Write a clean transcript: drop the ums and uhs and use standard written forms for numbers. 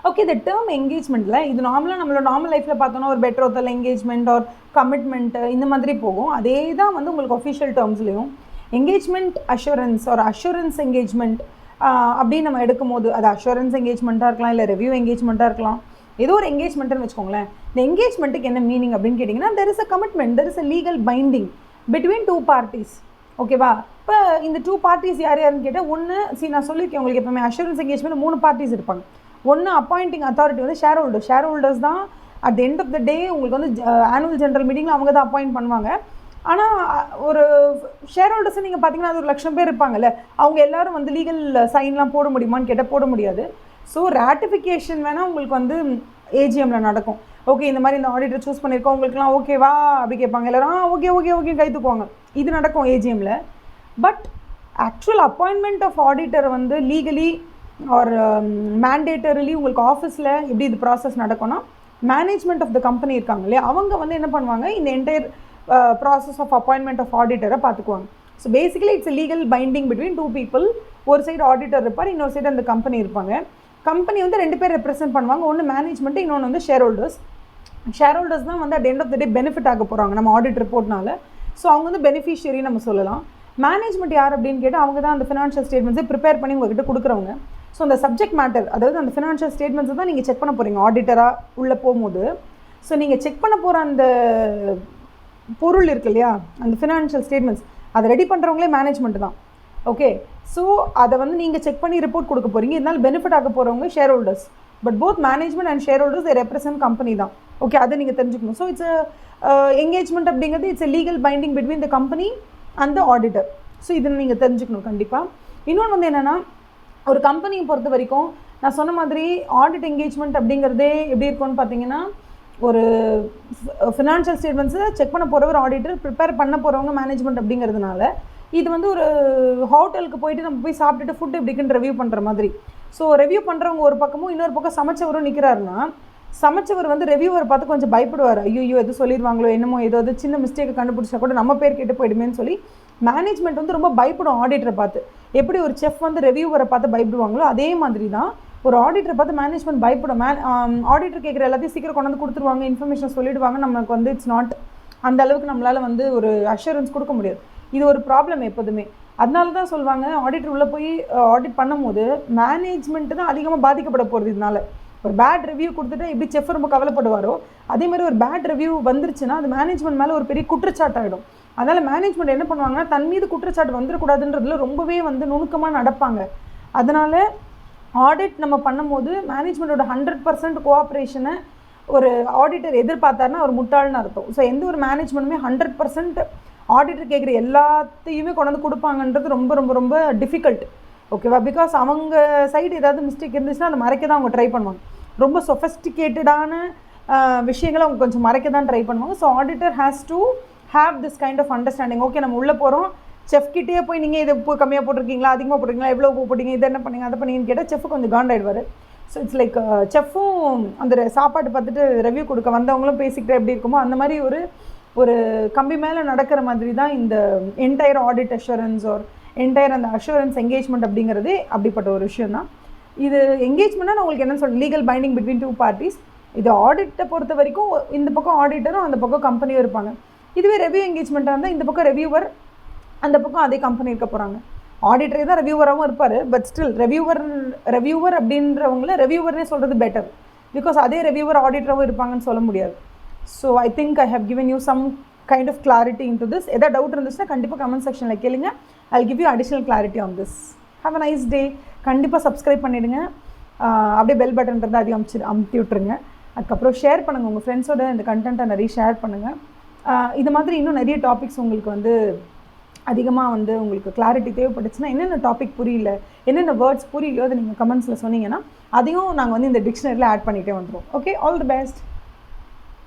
Okay, இந்த term என்கேஜ்மெண்ட்டில் இது நார்மலாக நம்மளோட நார்மல் லைஃப்பில் பார்த்தோன்னா ஒரு பெட்ரோத்தல் என்கேஜ்மெண்ட் ஆர் கமிட்மெண்ட்டு இந்த மாதிரி போகும். அதே தான் வந்து உங்களுக்கு அஃபிஷியல் டேர்ம்ஸ்லையும் என்கேஜ்மெண்ட் அஷூரன்ஸ் ஒரு அஷூரன்ஸ் என்கேஜ்மெண்ட் அப்படின்னு நம்ம எடுக்கும் போது அது அஷூரன்ஸ் என்கேஜ்மெண்ட்டாக இருக்கலாம், இல்லை ரிவ்யூ என்கேஜ்மெண்ட்டாக இருக்கலாம், ஏதோ ஒரு என்கேஜ்மெண்ட்டுன்னு வச்சுக்கோங்களேன். இந்த என்கேஜ்மெண்ட்டுக்கு என்ன மீனிங் அப்படின்னு கேட்டிங்கன்னா, there is a commitment, there is a legal binding between two parties. ஓகேவா? இப்போ இந்த டூ பார்ட்டிஸ் யார் யாருன்னு கேட்டால், ஒன்று நான் சொல்லியிருக்கேன் உங்களுக்கு எப்பவுமே அஷூரன்ஸ் என்கேஜ்மெண்ட் 3 பார்ட்டிஸ் இருப்பாங்க. ஒன்று அப்பாயிண்டிங் அத்தாரிட்டி வந்து ஷேர் ஹோல்டர்ஸ் தான் at the end of the day உங்களுக்கு வந்து ஆனுவல் ஜென்ரல் மீட்டிங்கில் அவங்க தான் அப்பாயிண்ட் பண்ணுவாங்க. ஆனால் ஒரு ஷேர் ஹோல்டர்ஸை நீங்கள் பார்த்தீங்கன்னா அது 1,00,000 பேர் இருப்பாங்கல்ல, அவங்க எல்லோரும் வந்து லீகல் சைன்லாம் போட முடியுமான்னு கேட்டால் போட முடியாது. ஸோ ராட்டிஃபிகேஷன் வேணால் உங்களுக்கு வந்து ஏஜிஎம்மில் நடக்கும். ஓகே, இந்த மாதிரி இந்த ஆடிட்டர் சூஸ் பண்ணியிருக்கோம், உங்களுக்குலாம் ஓகேவா அப்படி கேட்பாங்க. எல்லோரும் ஓகே கை தூக்குவாங்க. இது நடக்கும் ஏஜிஎம்மில். But actual appointment of auditor வந்து லீகலி ஆர் மேண்டேட்டரிலி உங்களுக்கு ஆஃபீஸில் எப்படி இது ப்ராசஸ் நடக்கும்னா, மேனேஜ்மெண்ட் ஆஃப் த கம்பெனி இருக்காங்க இல்லையா, அவங்க வந்து என்ன பண்ணுவாங்க, இந்த entire process of appointment of ஆடிட்டரை பார்த்துக்குவாங்க. So basically it's legal binding between 2 people. ஒரு சைடு ஆடிட்டர் இருப்பார், இன்னொரு சைடு அந்த கம்பெனி இருப்பாங்க. கம்பெனி வந்து 2 பேர் ரெப்ரசென்ட் பண்ணுவாங்க. ஒன்று மேனேஜ்மெண்ட்டு, இன்னொன்று வந்து ஷேர் ஹோல்டர்ஸ் தான் வந்து at end of the day benefit ஆக போகிறாங்க நம்ம ஆடிட் ரிப்போர்ட்னால. ஸோ அவங்க வந்து பெனிஃபிஷியரி நம்ம சொல்லலாம். மேனேஜ்மெண்ட் யார் அப்படின்னு கேட்டால், அவங்க தான் அந்த ஃபினான்ஷியல் ஸ்டேட்மெண்ட்ஸை ப்ரிப்பேர் பண்ணி உங்கள்கிட்ட கொடுக்குறவங்க. ஸோ அந்த சப்ஜெக்ட் மேட்டர், அதாவது அந்த ஃபினான்ஷியல் ஸ்டேட்மெண்ட்ஸை தான் நீங்கள் செக் பண்ண போகிறீங்க ஆடிட்டராக உள்ளே போகும்போது. ஸோ நீங்கள் செக் பண்ண போகிற அந்த பொருள் இருக்கு இல்லையா, அந்த ஃபினான்ஷியல் ஸ்டேட்மெண்ட்ஸ் அதை ரெடி பண்ணுறவங்களே மேனேஜ்மெண்ட் தான். ஓகே, ஸோ அதை வந்து நீங்கள் செக் பண்ணி ரிப்போர்ட் கொடுக்க போகிறீங்க. இதனால் பெனிஃபிட் ஆக போகிறவங்க share holders. But both management and share holders they represent company தான். ஓகே, அதை நீங்கள் தெரிஞ்சுக்கணும். ஸோ இட்ஸ் என்கேஜ்மெண்ட் அப்படிங்கிறது it's legal binding between the company and the auditor. So இதை நீங்கள் தெரிஞ்சுக்கணும் கண்டிப்பாக. இன்னொன்று வந்து என்னென்னா, ஒரு கம்பெனியை பொறுத்த வரைக்கும் நான் சொன்ன மாதிரி ஆடிட் என்கேஜ்மெண்ட் அப்படிங்கிறதே எப்படி இருக்கும்னு பார்த்தீங்கன்னா, ஒரு ஃபினான்ஷியல் ஸ்டேட்மெண்ட்ஸை செக் பண்ண போகிறவர் ஆடிட்டர், ப்ரிப்பேர் பண்ண போகிறவங்க மேனேஜ்மெண்ட் அப்படிங்கிறதுனால இது வந்து ஒரு ஹோட்டலுக்கு போயிட்டு நம்ம போய் சாப்பிட்டுட்டு ஃபுட்டு எப்படிக்குன்னு ரிவ்யூ பண்ணுற மாதிரி. ஸோ ரிவ்யூ பண்ணுறவங்க ஒரு பக்கமும், இன்னொரு பக்கம் சமைச்சவரும் நிற்கிறாருன்னா, சமைச்சவர் வந்து ரிவ்யூவரை பார்த்து கொஞ்சம் பயப்படுவார். ஐயோ எது சொல்லிடுவாங்களோ என்னமோ, ஏதோ சின்ன மிஸ்டேக்கை கண்டுபிடிச்சா கூட நம்ம பேர் கேட்டு போயிடுமேன்னு சொல்லி மேனேஜ்மெண்ட் வந்து ரொம்ப பயப்படும் ஆடிட்டரை பார்த்து. எப்படி ஒரு செஃப் வந்து ரிவ்யூவரை பார்த்து பயப்படுவாங்களோ அதே மாதிரி தான் ஒரு ஆடிட்டரை பார்த்து மேனேஜ்மெண்ட் பயப்படும். ஆடிட்டர் கேட்குற எல்லாத்தையும் சீக்கிரம் கொண்டு வந்து கொடுத்துருவாங்க, இன்ஃபர்மேஷன் சொல்லிவிடுவாங்க. நமக்கு வந்து இட்ஸ் நாட் அந்த அளவுக்கு நம்மளால் வந்து ஒரு அஷூரன்ஸ் கொடுக்க முடியாது. இது ஒரு ப்ராப்ளம் எப்போதுமே. அதனால தான் சொல்லுவாங்க, ஆடிட்டர் உள்ளே போய் ஆடிட் பண்ணும்போது மேனேஜ்மெண்ட்டு தான் அதிகமாக பாதிக்கப்பட போகிறது. இதனால் ஒரு பேட் ரிவ்யூ கொடுத்துட்டு எப்படி செஃப் ரொம்ப கவலைப்படுவாரோ, அதே மாதிரி ஒரு பேட் ரிவ்யூ வந்துருச்சுன்னா அது மேனேஜ்மெண்ட் மேலே ஒரு பெரிய குற்றச்சாட்டாகிடும். அதனால் மேனேஜ்மெண்ட் என்ன பண்ணுவாங்கன்னா, தன் மீது குற்றச்சாட்டு வந்துடக்கூடாதுன்றதுல ரொம்பவே வந்து நுணுக்கமாக நடப்பாங்க. அதனால் ஆடிட் நம்ம பண்ணும்போது மேனேஜ்மெண்ட்டோட 100% கோஆப்ரேஷனை ஒரு ஆடிட்டர் எதிர்பார்த்தாருன்னா ஒரு முட்டாள்னு அர்த்தம். ஸோ எந்த ஒரு மேனேஜ்மெண்ட்டுமே 100% ஆடிட்டர் கேட்குற எல்லாத்தையுமே கொண்டு வந்து கொடுப்பாங்கன்றது ரொம்ப ரொம்ப ரொம்ப டிஃபிகல்ட். ஓகேவா? பிகாஸ் அவங்க சைடு ஏதாவது மிஸ்டேக் இருந்துச்சுன்னா அதை மறைக்க தான் அவங்க ட்ரை பண்ணுவாங்க. ரொம்ப சொஃபஸ்டிகேட்டடான விஷயங்களை அவங்க கொஞ்சம் மறைக்க தான் ட்ரை பண்ணுவாங்க. So auditor has to have this kind of understanding. Okay, நம்ம உள்ளே போகிறோம், செஃப்கிட்டே போய் நீங்கள் இதை உப்பு கம்மியாக போட்டிருக்கீங்களா, அதிகமாக போட்டிருக்கீங்களா, எவ்வளோ உப்பு போட்டிங்க, இதை என்ன பண்ணீங்க, அதை பண்ணீங்கன்னு கேட்டால் செஃப் கொஞ்சம் காண்டாயிடுவார். ஸோ இட்ஸ் லைக் செஃப்பும் அந்த சாப்பாடு பார்த்துட்டு ரிவ்யூ கொடுக்க வந்தவங்களும் பேசிக்கிட்டு எப்படி இருக்குமோ அந்த மாதிரி ஒரு கம்பி மேலே நடக்கிற மாதிரி தான் இந்த entire audit assurance or entire அந்த அஷூரன்ஸ் என்கேஜ்மெண்ட் அப்படிங்கிறது அப்படிப்பட்ட ஒரு விஷயம் தான். இது என்கேஜ்மெண்ட்னா நான் உங்களுக்கு என்ன சொல்கிறேன், லீகல் பைண்டிங் பிட்வீன் 2 parties. இது ஆடிட்டை பொறுத்த வரைக்கும் இந்த பக்கம் ஆடிட்டரும் அந்த பக்கம் கம்பெனியும் இருப்பாங்க. இதுவே ரெவ்யூ என்கேஜ்மெண்ட்டாக இருந்தால் இந்த பக்கம் ரெவ்யூவர், அந்த பக்கம் அதே கம்பெனி இருக்க போகிறாங்க. ஆடிட்டரே தான் ரெவ்யூவராகவும் இருப்பார். பட் ஸ்டில் ரெவ்யூவர் அப்படின்றவங்கள ரெவ்யூவர்னே சொல்கிறது பெட்டர். பிகாஸ் அதே ரெவ்யூவர் ஆடிட்டராகவும் இருப்பாங்கன்னு சொல்ல முடியாது. So I think I have given you some kind of clarity into this. எதாவது டவுட் இருந்துச்சுன்னா கண்டிப்பாக கமெண்ட் செக்ஷனில் கேளுங்க. I will give you additional clarity on this. Have a nice day. கண்டிப்பாக சப்ஸ்கிரைப் பண்ணிவிடுங்க. அப்படியே பெல் பட்டன் இருந்தால் அதையும் அமுத்தி விட்டுருங்க. அதுக்கப்புறம் ஷேர் பண்ணுங்கள், உங்கள் ஃப்ரெண்ட்ஸோட இந்த கண்டென்ட்டை நிறைய ஷேர் பண்ணுங்கள். இது மாதிரி இன்னும் நிறைய டாபிக்ஸ் உங்களுக்கு வந்து அதிகமாக வந்து உங்களுக்கு கிளாரிட்டி தேவைப்பட்டுச்சுன்னா, என்னென்ன டாபிக் புரியல, என்னென்ன வேர்ட்ஸ் புரியலையோ அதை நீங்கள் கமெண்ட்ஸில் சொன்னீங்கன்னா அதையும் நாங்கள் வந்து இந்த டிக்ஷனரியில் ஆட் பண்ணிகிட்டே வந்துடுவோம். Okay, all the best.